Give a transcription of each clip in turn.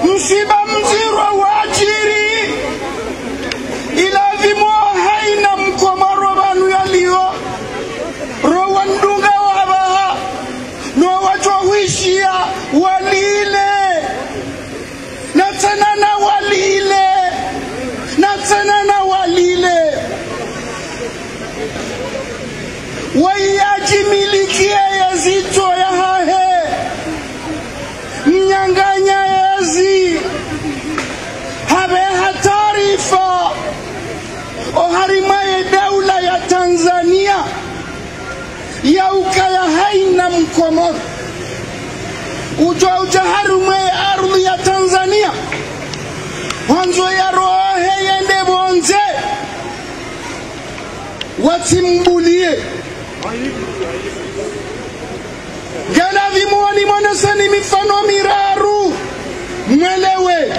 msiba mzirwa wajiri ila vimo haina mkomaro banu yaliyo rowa ndunga waba no wachohuishia walile na tena na walile na tena na walile wayaji milikia yazito ya hahe mnyanganya yazi habe hatarifa oharimaye daula ya Tanzania ya ukaya haina mkomoro uja harumaye ardhi ya Tanzania wanzo ya rohe yende bonze watimbulie gana vimuani mwanasani mifano miraru mwelewe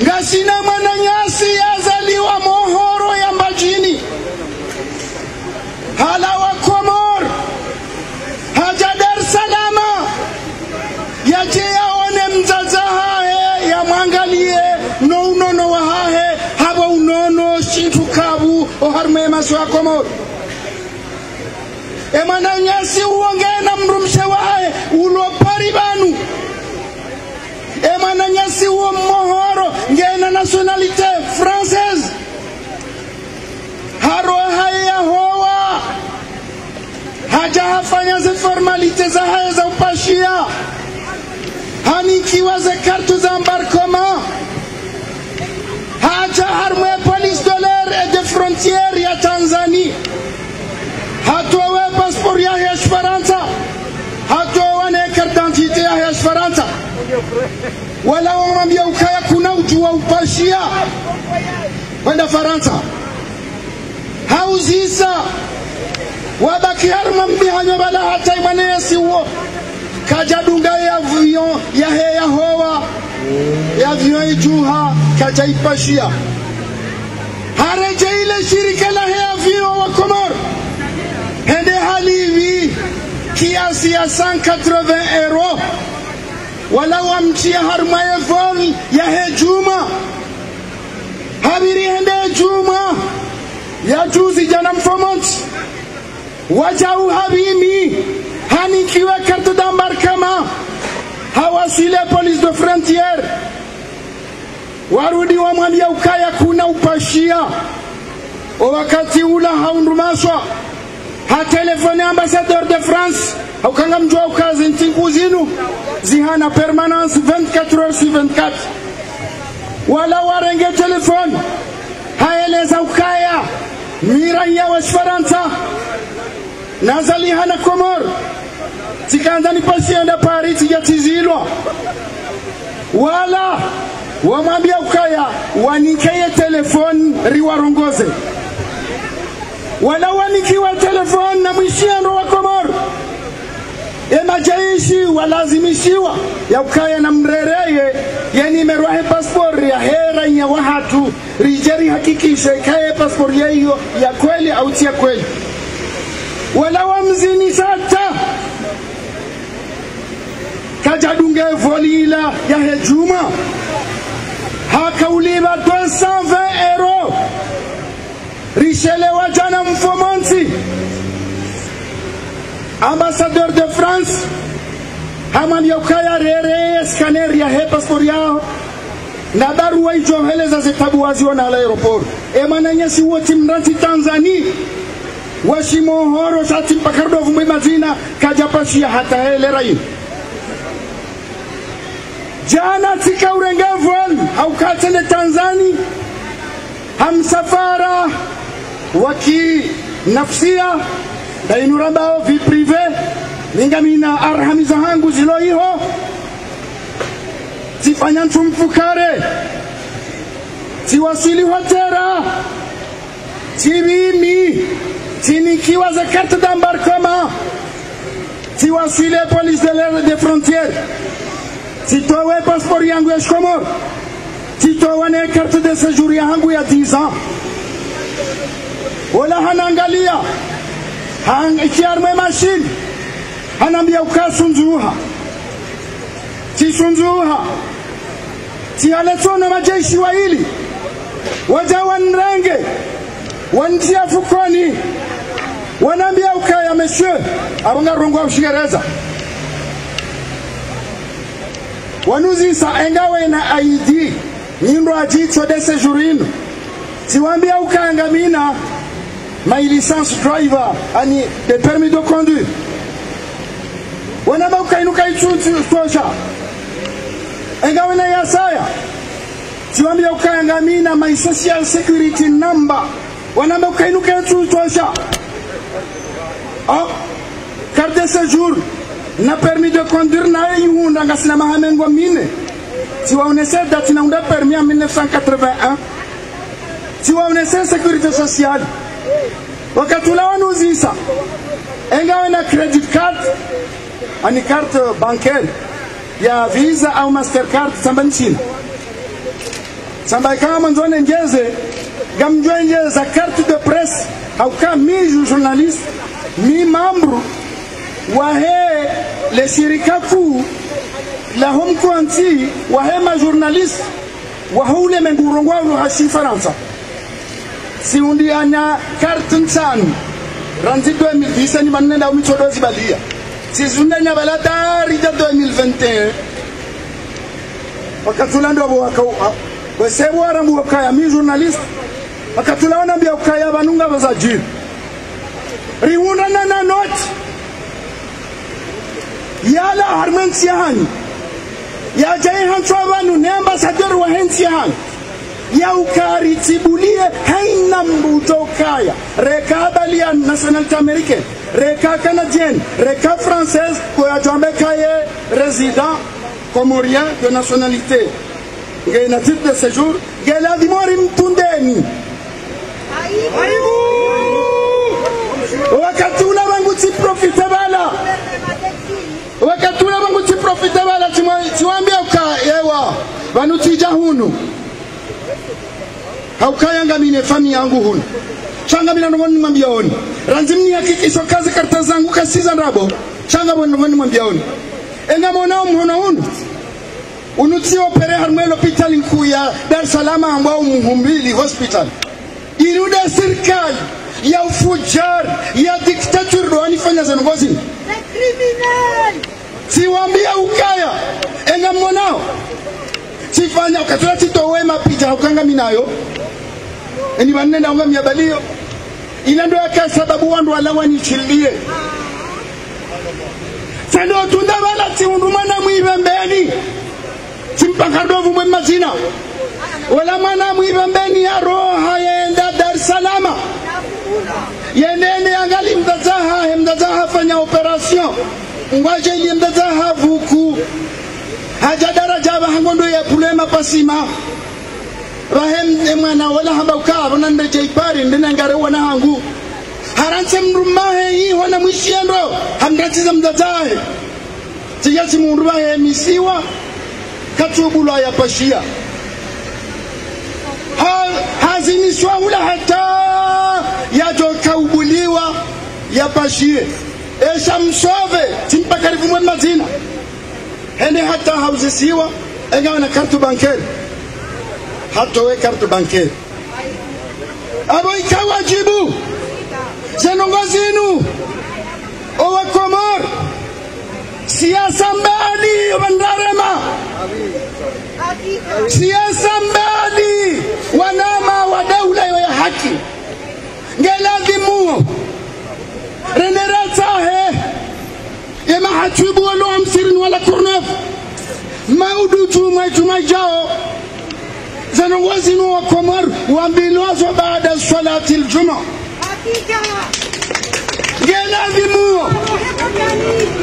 ngasina mananyasi yazaliwa mohoro ya mbajini hala wa Komor haja Dar Salama yaje yaone mzaza hae ya mwangalie no unono wa hae haba unono shitu kabu oharme maswa Komor emana nyasi uongena mrumshe wa hae ulopari banu emana nyasi uo mohoro ngena nationalite française haro hae ya hoa haja hafanya ze formalite za hae za upashia hanikiwa ze kartu za embarquement haja harmwe police de l'air et de frontière ya Tanzania hatowe passport ya Esperanza hatowe ne carte d'identité ya Esperanza wala wamwambia ukaya kuna ujua upashia wenda Faransa hauzisa wabaki harma mbihanyo bala hata imane yasi uo kajadunga ya avion ya heya hoa ya avion ijuha kajaipashia hareje ile shirika la heya avion wa Komor hende halivi kiasi ya 180 euro wala wamchia harma ya vol ya hejuma habiri hende juma ya juzi jana mfomonti wajau habimi hanikiwe carte d'embarquement hawasile police de frontière warudi wamwambia ukaya kuna upashia o wakati ula haundumaswa ha telefone ambassadeur de France haukanga mjua ukazi ntinkuzinu zihana permanence 24 heures sur 24 wala warenge telefone haeleza ukaya miranya wa Faransa nazali hana Komor tikaanza nipashia nda Paris tijatizilwa wala wamwambia ukaya wanikeye telefone riwarongoze wala wanikiwa telefone na mwishiano wa Komor emajaishi walazimishiwa ya ukaya na mrereye yani merwahe passport ya hera ya wahatu rijeri hakikisha ikaye passport ya hiyo ya kweli au tia kweli wala wamzini sata kajadunge volila ya hejuma hakauliba 220 euro richele wajana mfomonsi ambassadeur de France hamani yokaya rere scanner ya he passport yao na barua ijo heleza zitabu waziona ala aeroport emananya si wote mranti Tanzania washimohoro shati pakardo vumbi mazina kajapashia hata hele rai jana tika urengevol haukatende Tanzania hamsafara waki nafsia dainurambao vi prive ningamina arhamiza hangu zilo iho zifanyantu mfukare ziwasili hotera zibimi zinikiwa za carte d'embarquement ziwasile police de l'air de frontière zitowe passport yangu ya Komor zitowe ne carte de séjour yangu ya 10 ans wala hanangalia ikiarme machine hanambia ukasunzuha risunzuha tihaletona majeshi wa hili waja wanrenge wantia fukoni wanambia ukaya monsieur abanga rongo ushigereza wanuzisa engawe na ID nyindo ajicho de séjourino tiwambia ukanga mina ma licence driver ani de permis de conduire wanamba ukainuka ichuchu tosha engawe na yasaya tiwambia ukanga mina my social security number wanamba ukainuka ichuchu tosha carte de séjour na permis de conduire na yunda ngasina mahamengo mine tiwaonese date na unda permis en 1981 tiwaonese sécurité sociale wakati ula wanuzisa engawe na credit card ani carte bancaire ya Visa au Mastercard samba nchini samba kama mwanzone ngeze gamjwe ngeze carte de presse au kama mi journaliste mi membre wahe le shirika kuu la home kwanti wahe ma journaliste wahule mengurongwa uhashi Faransa si undi anya carte nsani ranzi 2010 ni manenda umichodo zibalia si zunda nya balata rija 2021 wakatula ndo wakao wesebu aramu wakaya mi journaliste wakatula wana mbia wakaya banunga bazajiri riuna na note yala harmensiahani ya jai hanchwabanu ne ambassadeur wa hensiahani ya ukari tibulie haina mbutokaya reka balia nationalité américaine reka canadienne reka française kwa jambe kaye résident comorien de nationalité ngena titre de séjour ngela dimori mtundeni wakatula wangu ti profite bala wakatula wangu ti profite bala tiwambia ukayewa vanutija hunu haukayanga mine fami yangu hunu changa bila ndongoni mwambiaoni ranzimni hakikisho kazi karta zangu kasiza ndabo changa bila ndongoni mwambiaoni enga mwana mhono hunu unuti opere harmelo hospital nkuu ya Dar es Salaam ambao Muhimbili hospital inuda serikali ya ufujar ya dictature ndo anifanya zanongozi criminal siwambia ukaya enga mwanao sifanya ukatoa titowe mapicha ukanga minayo eni banenda unga miabalio inando yaka sababu wandu walawa nichilie sando tunda bala tiundumana muibembeni simpangardovu mwe mazina wala mana muibembeni ya roha yenda Dar es Salaam yenene angali mdazaha fanya operation ngwaje ili mdazaha vuku haja daraja bahangondo ya pulema pasima rahem mwana wala hamba ukaba nande jaipari ndena ngare wana hangu haranse mrumahe hii wana mwishiendo hamdatiza mdazahe tiyasi mrumahe misiwa katubula ya pashia hazinishwa ula hata yajo kaubuliwa ya pashie esha msove timpa karibu mwe mazina hende hata hauzisiwa engawa na kartu bankeri hatowe kartu bankeri abo ikawajibu zenongozinu owa Komor siasa mbali wandarema siasa mbali wanama wa daula ya haki ngelazimu reneratahe yema hatibu walo amsirin wala kurnaf maudutu majao zanongozinu wa Komor wambilwazo baada salati aljuma ngelazimu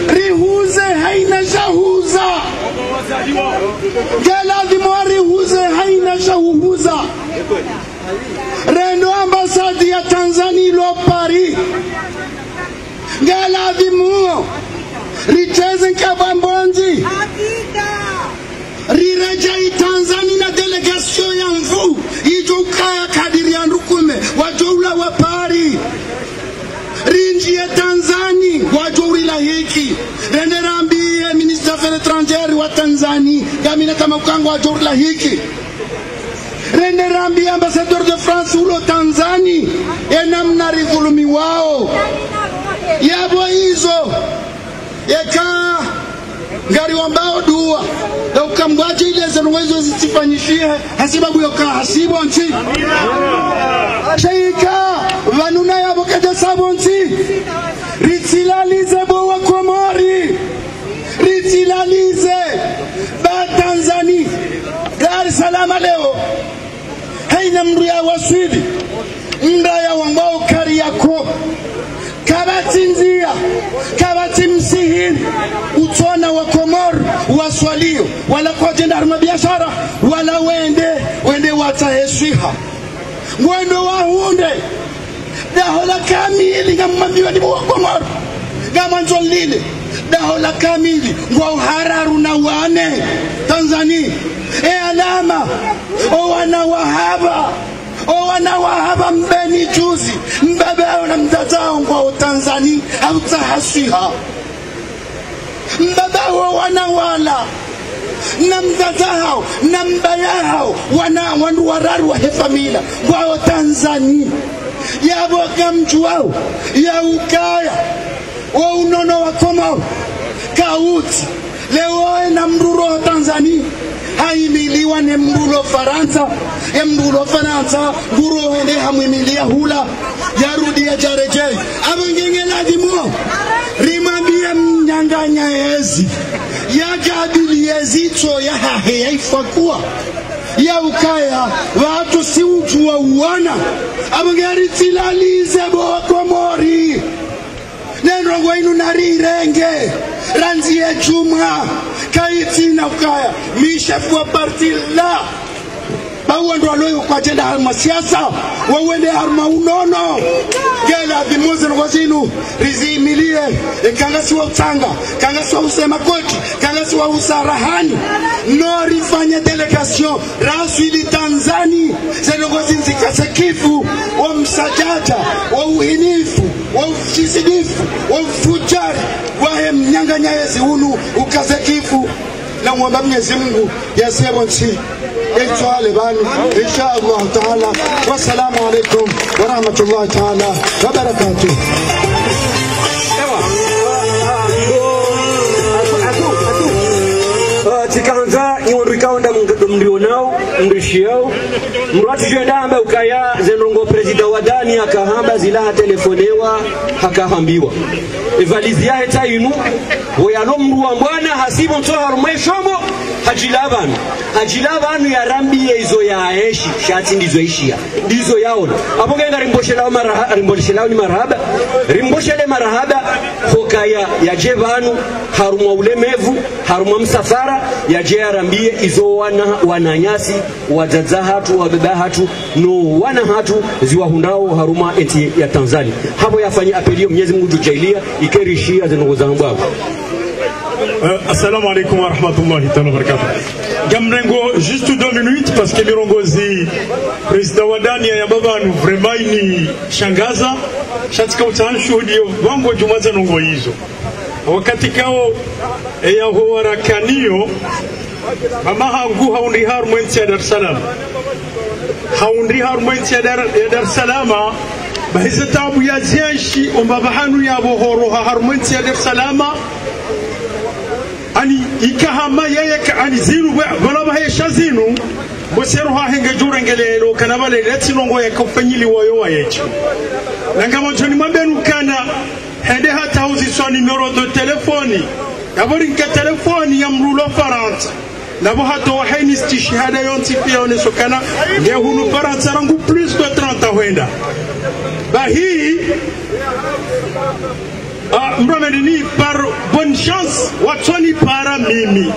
rihuze haina jahuza ngelazimu rihuze haina jahuza rendo ambasadi ya Tanzania lo Paris ngelazimu riteze nkabambonzi rirejai Tanzania na delegation ya mvu ijukaya kadiri ya ndukume wajoula wa Paris rinji ya Tanzania wajoula hiki renderambie minister affaires étrangères wa Tanzanie gamina kama ukango wa jorla hiki rende rambi ambassadeur de France ulo Tanzania enamna ridhulumi wao yabo hizo yeka ngari wambao dua na ukambwaje ile zanwezo zisifanyishie hasibabu yoka hasibu nchi sheika vanuna yabo kada sabonti ritilalize bo wa Komori ritilalize ba Tanzania Dar es Salaam leo haina mru ya waswidi ndaya wambao kari yako kabatinzia kabati msihiri utona wa Komor waswalio wala kwa jenda harma biashara wala wende wataheshiha mwendo wahunde dahola kamili ngamambiwa ni wa Komor gamanzo lile dahola kamili ngwa hararu na wane Tanzania alama o wana wahaba mbeni juzi mbabao na mtatao kwa Tanzania hautahashiha mbabao wanawala na mtatao na mbayao wandu wararu wa hefamila kwa Tanzania yabo kamjuao ya ukaya wa unono wa Komoro kauti leo na mruro Tanzania haimiliwa ne mrulo Faransa mrulo Faransa guro hende hamimilia hula yarudi ya jareje abongengela dimo rimambia mnyanganya yezi yakabili yezito ya hahe yaifakua ya ukaya watu si ujua uwana abongeri tilalize bo Komori nenrongo inu narirenge ranzie chumha kaitina ukaya mishefu wa parti la bawendo aloyo kwa jenda harma siasa wawende harma unono gela vimoze ngozinu rizimilie kangasi wa utanga kangasi wa usema koti kangasi wa usarahani no rifanye delegation rasuli Tanzania zenongozi nzikasekifu wa msajaja wa uhinifu wa ufisidifu wa ufujari wa mnyanganya yezi hunu ukasekifu na mwamba Mwenyezi Mungu yasema nchi itwale banu insha Allah taala. Wassalamu alaykum wa rahmatullahi taala wa barakatuh. Tikanza iwonrikaonda mndio nao ndishiao mratu jenda amba ukaya zenrongo president wa Dani akahamba zilaha telefonewa hakahambiwa evalizi ya heta inu woyalo mruwa mbwana hasibu mtoha harumeshomo hajilabanu ya rambi ya izo ya aeshi shati ndizo ishia ndizo yaona hapo genga rimboshelawo ni marahaba rimboshele marahaba hokaya ya jevanu harumwa ulemevu harumwa msafara ya je arambie izo wananyasi wajaza hatu wabeba hatu no wana hatu ziwahundao haruma enti ya Tanzania hapo yafanya apelio Mwenyezi Mungu tujailia ikerishia zenongo zangu hapo. Assalamu alaikum wa rahmatullahi wa barakatuh. Gamrengo juste 2 minutes parce que mirongozi president wa Dani ya babanu vraiment ni shangaza shatika utanshuhudio wango jumaza nongo hizo wakati kao ya hoarakanio mama hangu haundi harmwensi ya Dar es Salaam haundi harmwensi ya Dar es Salaam bahiza tabu ya zianshi ombabahanu ya bohoro harmwensi ya Dar es Salaam ani ikahama yeye ani zinu balaba he shazinu bosero ha henge jurengelelo kana bale letsinongo yakofanyili woyo wayecho nangamo ntoni mambenu kana hende hata uziswa numero de telefoni yabori nke telefoni ya mrulo Faransa nabo hato waheni stishihada yonti pia onesokana nge hunu Faransa rangu plus de 30 wenda bahi mramedini par bonne chance watoni para mimi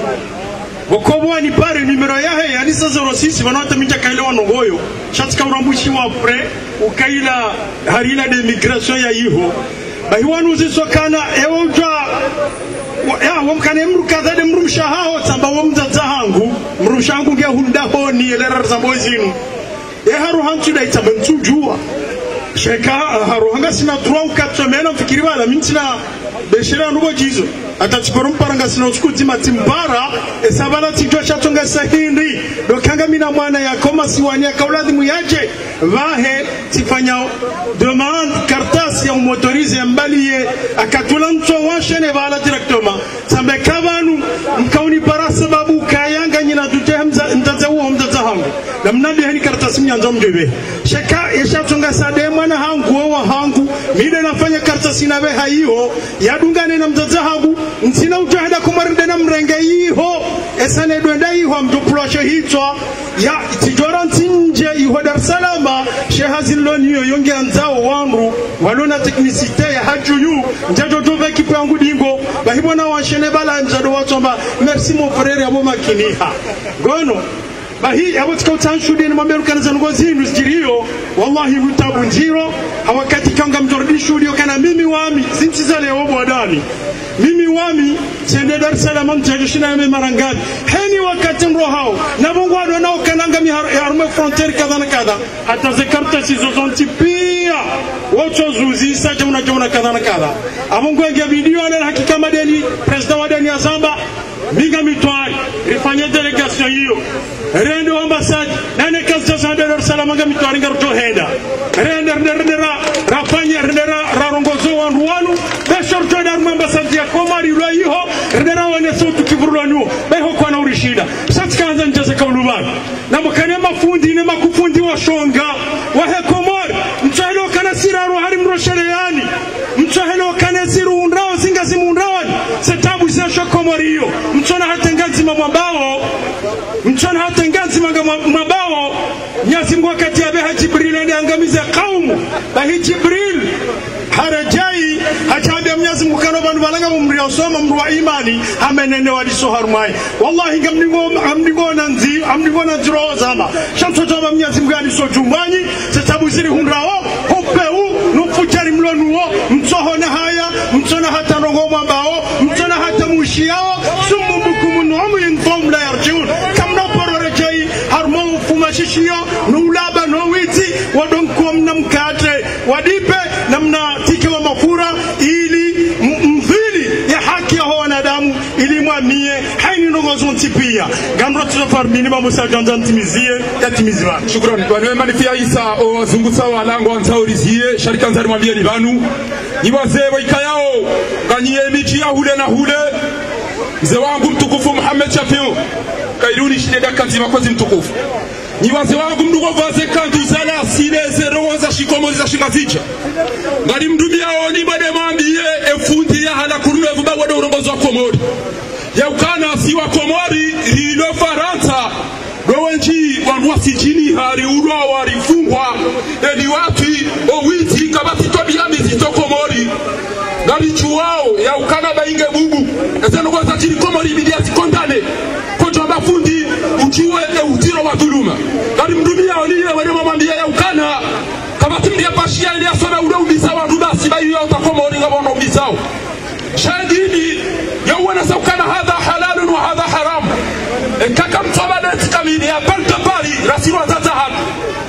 wakobo ni pare numero yahe yani 06 banata minja kaelewa nongoyo shatika urambushi wa pre ukaila harina de migration ya iho bahiwanu zisokana ewoja ya wamkane mrukazade mrumshahao samba wamzaza hangu mrumshangu nge hunda honi elera zambo zinu haru hantu da itabentujua sheka haruhanga sina droit 4 semaines mfikiriwa la mintina beshera nugo jizo atachiporo mparanga sina uchukuzi matimbara esabala tijwa chatonga sahindi dokanga mina mwana ya koma siwania kauladi muyaje vahe tifanya demande kartasi ya umotorize mbaliye akatula nto washene vala directement sambe kabanu mkauni para sababu kayanga nyina tutehemza ndaza uo mdaza hangu na mnadi hani kartasi mnyanzo mjebe sheka yeshatonga sade mwana hangu wa hangu mide nafanya kartasi nabe haiho yadungane na mdaza hangu nsina utahada kumarinde na mrenge iho esane duenda iho mduploshe hitwa ya tijora ntinje iho Dar es Salaam shehaziloni yonge anzao wangu walona teknisite ya hajuyu njajo dove kipangu dingo bahibona washene bala njado watomba merci mon frère yabo makiniha gono bahi abo tikautanshude ni mameruka za ngozi nusjirio wallahi mutabu njiro hawakati kanga mjordi shudio kana mimi wami zintizale obo adani mimi wami sende Dar es Salaam mtajishina yame marangani heni wakati mrohao na bongo ado nao kananga mi harume frontiere kadha na kadha hata zekarta sizozonti pia wocho zuzi saje unajona kadha na kadha abongo ya video ana hakika madeni president wa deni ya Zamba minga mitwari rifanye delegation hiyo rendo ambassade nane kazi za Dar es Salaam nga mitwari ngaruto henda rendera rafanye rendera rarongozo wandu wanu beshorto Dar ambassade ya Komari lo hiyo rendera wane sotu kivurulanu beho kwa na urishida satikaanza njaze kaulubani na mkane mafundi ne makufundi wa shonga wa he Komari mchahelo kana siraro hari mroshereyani mchahelo kana siru undrao singa simundraoni setabu zesho Komari hiyo mchana hatengazi mabao mchana hatengazi mabao nyasi wakati ya beha Jibril ndiye angamiza kaumu bahi Jibril harajai hajabe mnyazi mukano bandu balanga mumri soma mruwa imani hamenene wadiso harumai wallahi amnigo nanzi amnigo nanziro zama shanto toba mnyazi mgani so jumanyi setabu ziri hundrao hopeu nufujari mlonuo mtoho na haya mtona hata rongo mabao mtona hata mushiao sumbukumu numu yinfom la yarjiun kamna pororejai harmo fumashishio nulaba nowiti wadonko mnamkate wadipe namna tike wa mafura ili mvili ya haki ya wanadamu ili mwamie haini nongozo ntipia gandro tuzofar minima musa ganza ntimizie ya timizwa shukrani kwa niwe manifia isa o zungusa wa lango anzaurizie sharika nzari mwambie ni banu niwazewe ikayao ganyie michi ya hule na hule mzee wangu mtukufu Muhammad Shafiu kairuni shidega kanzima kwa mtukufu ni wazee wangu mdugo vaze kandu zala sile zeroza shikomo za shikazicha ngari mdumia oni bade mwambie efundi ya hala kurunu evuba wade urongozo wa Komori ya ukana si wa Komori rilo Faransa rowenji wanwa sijini hari urwa warifungwa eli watu owiti kabati tobi ya mizito Komori ngari chuao ya ukana bainge bubu ezeno kwa zatiri Komori bidiati kondane kujomba fundi uchiwe utiro wa dhuluma ngari mdumia oliye wade mwambie ya ukana kabati mdia pashia ili asome ule ubisa wa rubasi bayu ya utakomori ngabona ubisao shadini ya uwana saukana hadha halalun wa hadha haram kaka mtoba neti kamini ya balta pari rasiru wa zazahad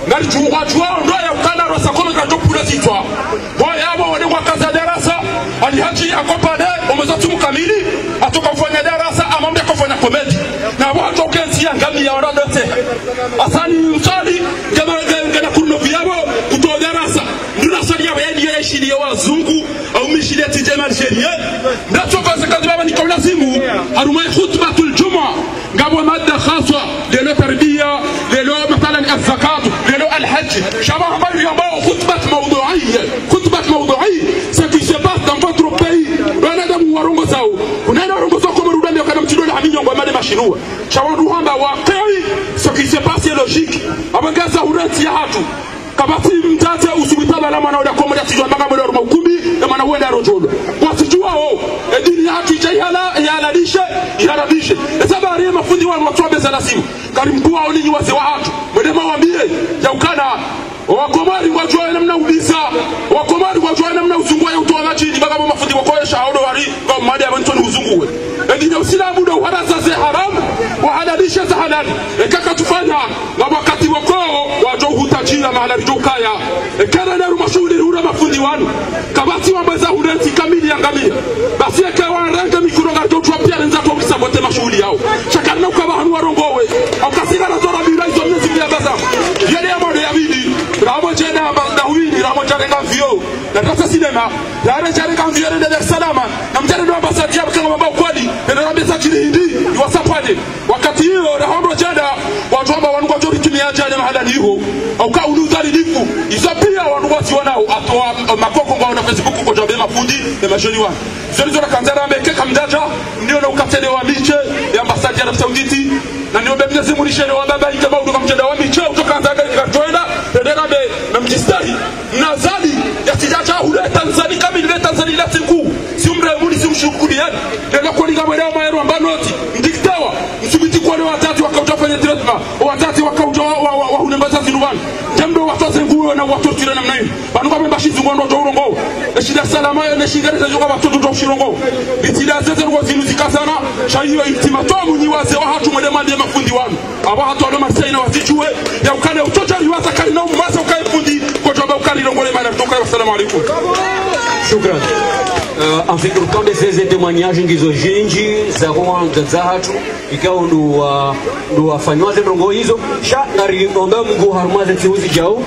ngari chuwa ndo ya ukana rosa kome kajopula zitwa boya abo wade kwa kaza darasa alihaji ya kopade umezotu mkamili atoka ufanya darasa amambe kufanya komedi na watu ukensi ya ngami ya wadadote asani msali ngana kuruno viyabo kutoa darasa nduna sali ya wayani ya ishili ya wazungu au mishili ya tijema algeria ndacho fasa kazi baba niko lazimu harumai khutbatul juma ngabwa madda khaswa lelo tarbiya lelo مثلا الزكاة lelo الحج شباب بايو يambao khutbat mawdu'iyya ce qui se passe dans votre pays wanadamu warongo zao unaenda warongo zao kama rudani kana mtidole haminyo ngwa made mashirua shawandu hamba waqi ce qui se passe est logique abangaza urati ya hatu kabati mtate usubitaba la mwana udako moja tijwa mpaka mwele waruma ukumbi ya mwana uwenda rojolo wasijua ho edini ya hatu ijayihala ya haladishe esaba ariye mafundi wanu watuwa beza nasimu karimkuwa olinyi waze wa hatu mwedema wambie ya ukana wakomari wajua namna ubisa wakomari wajua namna uzungua ya utoa machini baka mafundi wakoye shahodo wari kwa mmadi ya mantoni uzunguwe edini ya usilamu da uharasa ze haramu wahaladishe za halali kaka tufanya na wakati wakoo wajua hutajira mahala rijokaya kana naru mashu mashoni wanu kabati wa mweza huleti kamili ya ngamia basi eke wanrenge mikuronga jotwa pia lenza kwa kisabote mashuhuli yao chakarina ukaba hanu warongowe au kasira na zora bila hizo mnezi mbia bazamu yele ya mwode ya vidi ramo jena na huini ramo jarenga vio na tata sinema yare jarenga vio rende Dar es Salaam na mjane ndo ambasadi ya kama mabao kwadi na rabesa chini hindi iwasapade wakati hiyo rahondo jeda watu amba wanuka jori kimia jana mahadani hiyo au ka unuzali difu isapia wanuwasi wanao atoa makoko kwa wana Facebook kwa jabe mafundi na mashoni wanu zolizo na kanzara mbeke kamdaja ndio na ukatele wa miche ya ambasadi ya Arab Sauditi na ndio mbemnezi mulishele wa baba ikaba udoka mjeda wa miche utoka nzaga ikatoenda pedera be na mjistahi nazali ya tijacha hule Tanzania kama ile Tanzania lati kuu si umre muli si mshukuri yani ndio kwa liga mweleo maero ambanoti ndiktawa msubiti kwa leo watatu wakautafanya treatment watatu wakauja wa hunembaza zinubani jambo watoze nguo na watotire namna hiyo banu kama bashizu ngondo to urongo eshida salama ne shingare za joka watoto to ushirongo bitida zeze ngo zinuzikazana shahiyo ultimatum ni waze wa hatu mwedemande mafundi wanu aba hatu alo Marseille na watichue ya ukale utocha liwaza kali na umasa ukae fundi kwa jamba ukali rongole maana kutoka. Assalamu alaykum. Shukran. En fait, quand des témoignages ngizo jinji za Rwanda za hatu ikawa ndo wafanywa rongo hizo sha ngari omba Mungu harmaze tiuzi jao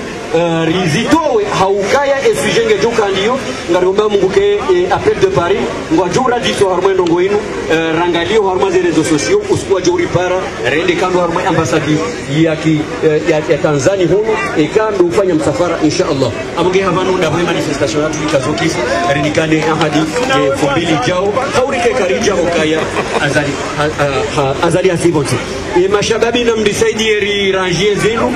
rizitowe haukaya efijenge joka ndiyo ngari omba Mungu ke appel de Paris ngwa jura dito harmaze rongo inu rangalio harmaze rezo sociaux usikwa jori para rende kando harmaze ambasadi ya Tanzania huno ikando ufanya msafara inshallah abuge havanu na manifestation yatu ikazokifu rendikane ahadi fumbili jao haurike karija hokaya azali asiboti mashababi na mdisaidi eri rangie zenu